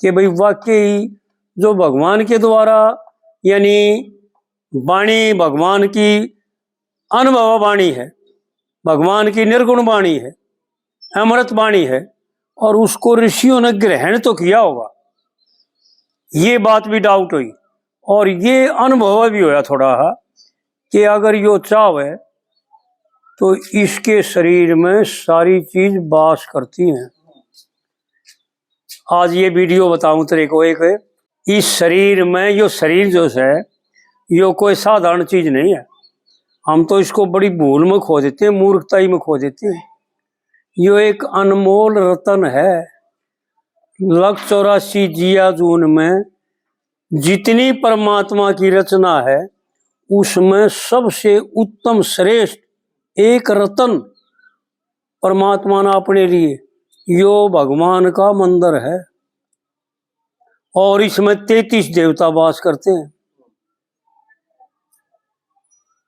कि भाई वाकई जो भगवान के द्वारा यानी वाणी भगवान की अनुभव वाणी है, भगवान की निर्गुण वाणी है, अमृत वाणी है, और उसको ऋषियों ने ग्रहण तो किया होगा, ये बात भी डाउट हुई। और ये अनुभव भी होया थोड़ा कि अगर यो चाहे तो इसके शरीर में सारी चीज वास करती हैं। आज ये वीडियो बताऊं तेरे को, एक इस शरीर में, यो शरीर जो है यो कोई साधारण चीज नहीं है। हम तो इसको बड़ी भूल में खो देते हैं, मूर्खताई में खो देते हैं। यो एक अनमोल रतन है। 184 जिया जून में जितनी परमात्मा की रचना है उसमें सबसे उत्तम श्रेष्ठ एक रतन परमात्मा ने अपने लिए, यो भगवान का मंदिर है, और इसमें 33 देवता वास करते हैं।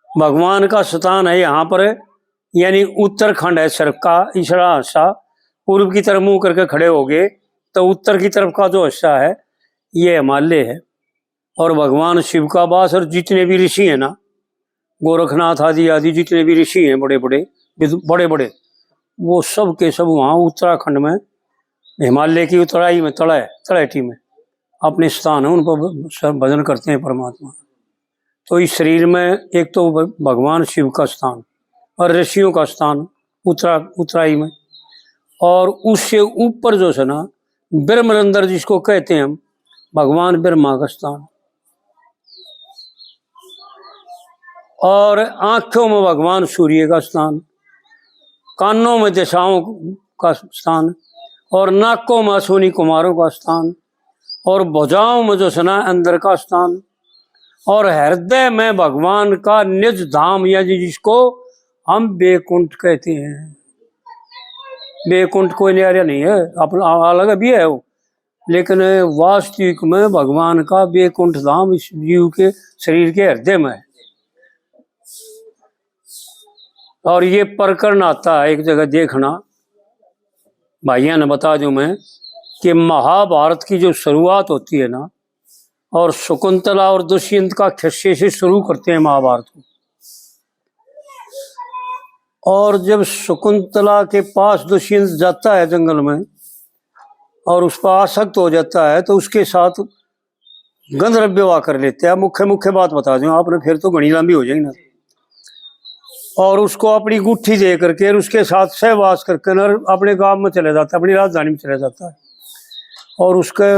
भगवान का स्थान है यहाँ पर, यानी उत्तराखंड है सर का इसरा हिस्सा। पूर्व की तरफ मुंह करके खड़े हो गए तो उत्तर की तरफ का जो हिस्सा है ये हिमालय है, और भगवान शिव का वास। और जितने भी ऋषि हैं ना, गोरखनाथ आदि आदि जितने भी ऋषि हैं बड़े बड़े, वो सब के सब वहाँ उत्तराखंड में हिमालय की उत्तराई में तलहटी में अपने स्थान है, उन पर भजन करते हैं परमात्मा। तो इस शरीर में एक तो भगवान शिव का स्थान और ऋषियों का स्थान उत्तराई में, और उससे ऊपर जो है ना ब्रह्मरंध्र जिसको कहते हैं हम, भगवान ब्रह्मा का स्थान, और आंखों में भगवान सूर्य का स्थान, कानों में दिशाओं का स्थान, और नाकों में अश्विनी कुमारों का स्थान, और भुजाओं में जो सना अंदर का स्थान, और हृदय में भगवान का निज धाम, या जिसको हम बैकुंठ कहते हैं। बैकुंठ कोई न्यारा नहीं है, अपना अलग भी है वो, लेकिन वास्तविक में भगवान का बैकुंठ धाम इस जीव के शरीर के हृदय में है। और ये प्रकरण आता है एक जगह देखना, भाइयों ने बता दूं मैं कि महाभारत की जो शुरुआत होती है ना, और शकुंतला और दुष्यंत का किस्से से शुरू करते हैं महाभारत को। और जब शकुंतला के पास दुष्यंत जाता है जंगल में और उस पर आसक्त हो जाता है, तो उसके साथ गंधर्व विवाह कर लेते हैं। मुख्य बात बता दूं आपने, फिर तो घनी लंबी हो जाएगी ना। और उसको अपनी गुट्ठी दे करके उसके साथ सहवास करके अपने गांव में चले जाता है, अपनी राजधानी में चले जाता है, और उसके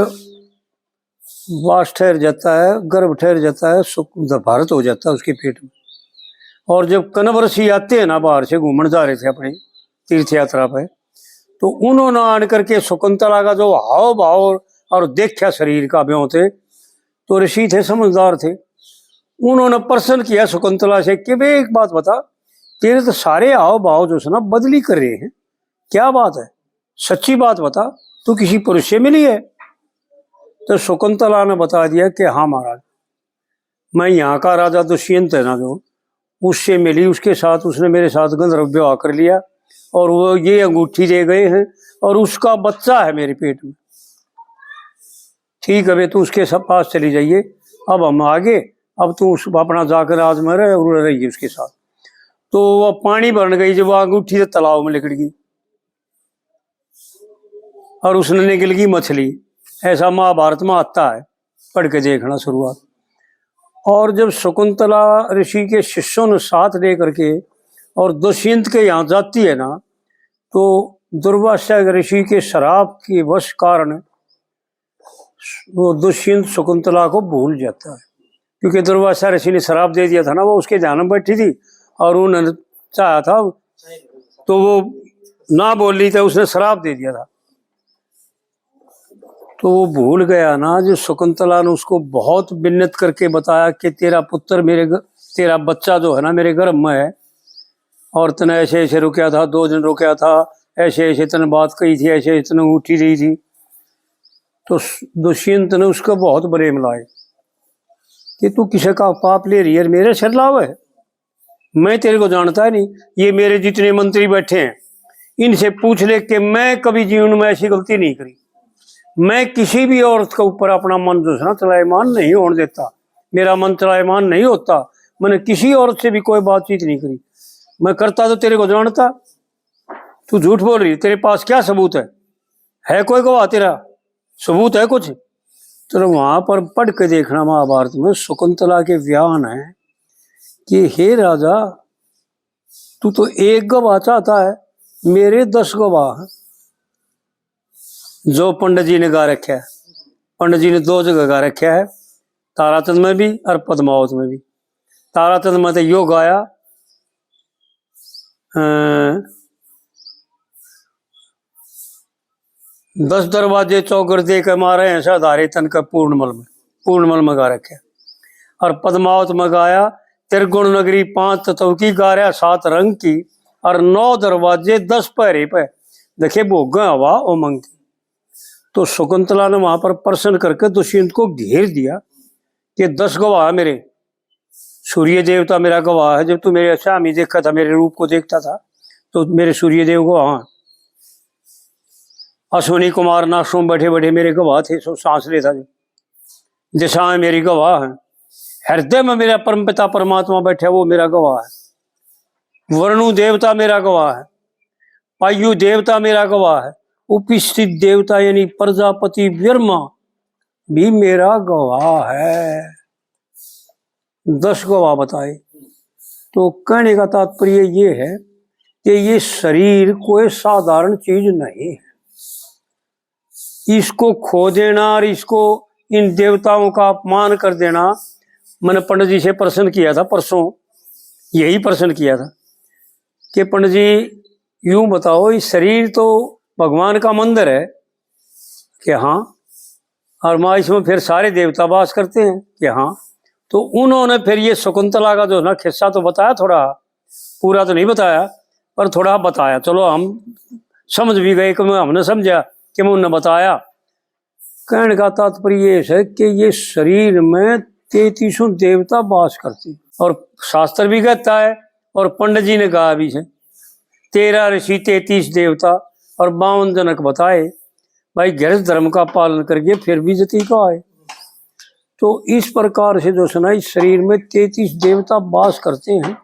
वास ठहर जाता है, गर्भ ठहर जाता है, भारत हो जाता है उसके पेट में। और जब कन्वर ऋषि आते हैं ना, बाहर से घूमने जा रहे थे अपनी तीर्थ यात्रा पे, तो उन्होंने आन करके शकुंतला का जो हाव भाव और देखा शरीर का ब्यों थे, तो ऋषि थे, समझदार थे, उन्होंने प्रश्न किया शकुंतला से कि भाई एक बात बता, तेरे तो सारे हाव भाव जो है ना बदली कर रहे हैं, क्या बात है, सच्ची बात बता, तू किसी पुरुष से मिली है? तो शकुंतला ने बता दिया कि हाँ महाराज, मैं यहाँ का राजा दुष्यंत है ना जो, उससे मिली, उसके साथ उसने मेरे साथ गंधर्व विवाह कर लिया, और वो ये अंगूठी दे गए हैं, और उसका बच्चा है मेरे पेट में। ठीक है, तू उसके सब पास चली जाइए, अब हम आगे, अब तू अपना जाकर राज में रहे और रहिए उसके साथ। तो वह पानी भरने गई, जब वो अंगूठी से तालाब में लिकड़ गई और उसने निकल गई मछली। ऐसा महाभारत में आता है, पढ़ के देखना शुरुआत। और जब शकुंतला ऋषि के शिष्यों ने साथ ले करके और दुष्यंत के यहाँ जाती है ना, तो दुर्वासा ऋषि के शराब के वश कारण वो दुष्यंत शकुंतला को भूल जाता है, क्योंकि दुर्वासा ऋषि ने शराब दे दिया था ना, वो उसके ध्यान में बैठी थी और उन्होंने चाहा था तो वो ना बोल रही थी, उसने शराब दे दिया था, तो वो भूल गया ना। जो शकुंतला ने उसको बहुत विन्नत करके बताया कि तेरा पुत्र तेरा बच्चा जो है ना मेरे गर्भ में है, और तने ऐसे ऐसे रुकया था, 2 दिन रुकया था, ऐसे ऐसे तने बात कही थी, ऐसे इतने उठी रही थी। तो दुष्यंत ने उसका बहुत बड़े मिलाए कि तू किसी का पाप ले रही है, मेरे सिर लाव है, मैं तेरे को जानता है नहीं, ये मेरे जितने मंत्री बैठे हैं इनसे पूछ ले कि मैं कभी जीवन में ऐसी गलती नहीं करी, मैं किसी भी औरत के ऊपर अपना मन जो है ना चलायमान नहीं होने देता, मेरा मन चलायमान नहीं होता। मैंने किसी औरत से भी कोई बातचीत नहीं करी। मैं करता तो तेरे को जानता। तू झूठ बोल रही, तेरे पास क्या सबूत है कोई गवाह, तेरा सबूत है कुछ? तो वहां पर पढ़ के देखना महाभारत में शकुंतला के बयान है कि हे राजा, तू तो एक गवाह चाहता है, मेरे 10 गवाह जो पंडित जी ने गा रखा है। पंडित जी ने 2 जगह गा रखा है, ताराचंद में भी और पद्मावत में भी। ताराचंद में तो यो गाया 10 दरवाजे चौगर दे के मारे ऐसा धारे तन का पूर्णमल में गा रखे। और पद्मावत में गाया त्रिगुण नगरी 5 तत्व की, गा रहा 7 रंग की, और 9 दरवाजे 10 पहरे पे देखे भोग हवा उमंग की। तो शकुंतला ने वहां पर प्रश्न करके दुष्यंत को घेर दिया कि 10 गवाह है मेरे, सूर्य देवता मेरा गवाह है। जब तू मेरे स्वामी देखा था, मेरे रूप को देखता था, तो मेरे सूर्य देव गवाह, अश्विनी कुमार नाशों बैठे बैठे मेरे गवाह थे, सो सांस लेता जो दिशाएं मेरी गवाह है। हृदय में मेरा परमपिता परमात्मा बैठा, वो मेरा गवाह है। वर्णु देवता मेरा गवाह है, पायु देवता मेरा गवाह है, उपस्थित देवता यानी प्रजापति ब्रह्मा भी मेरा गवाह है। 10 गवाह बताए। तो कहने का तात्पर्य ये है कि ये शरीर कोई साधारण चीज नहीं है। इसको खो देना और इसको इन देवताओं का अपमान कर देना। मैंने पंडित जी से प्रश्न किया था परसों, यही प्रश्न किया था कि पंडित जी यूं बताओ, इस शरीर तो भगवान का मंदिर है कि हाँ, और माँ इसमें फिर सारे देवता वास करते हैं कि हाँ। तो उन्होंने फिर ये शकुंतला का जो ना किस्सा तो बताया, थोड़ा पूरा तो नहीं बताया पर थोड़ा बताया। चलो हम समझ भी गए कि हमने समझा कि मैं उन्होंने बताया। कहने का तात्पर्य ये है कि ये शरीर में 33 देवता वास करते, और शास्त्र भी कहता है और पंडित जी ने कहा भी है 13 ऋषि 33 देवता और 52 जनक बताए। भाई गृहस्थ धर्म का पालन करके फिर भी जति का आए। तो इस प्रकार से जो सुना, इस शरीर में 33 देवता वास करते हैं।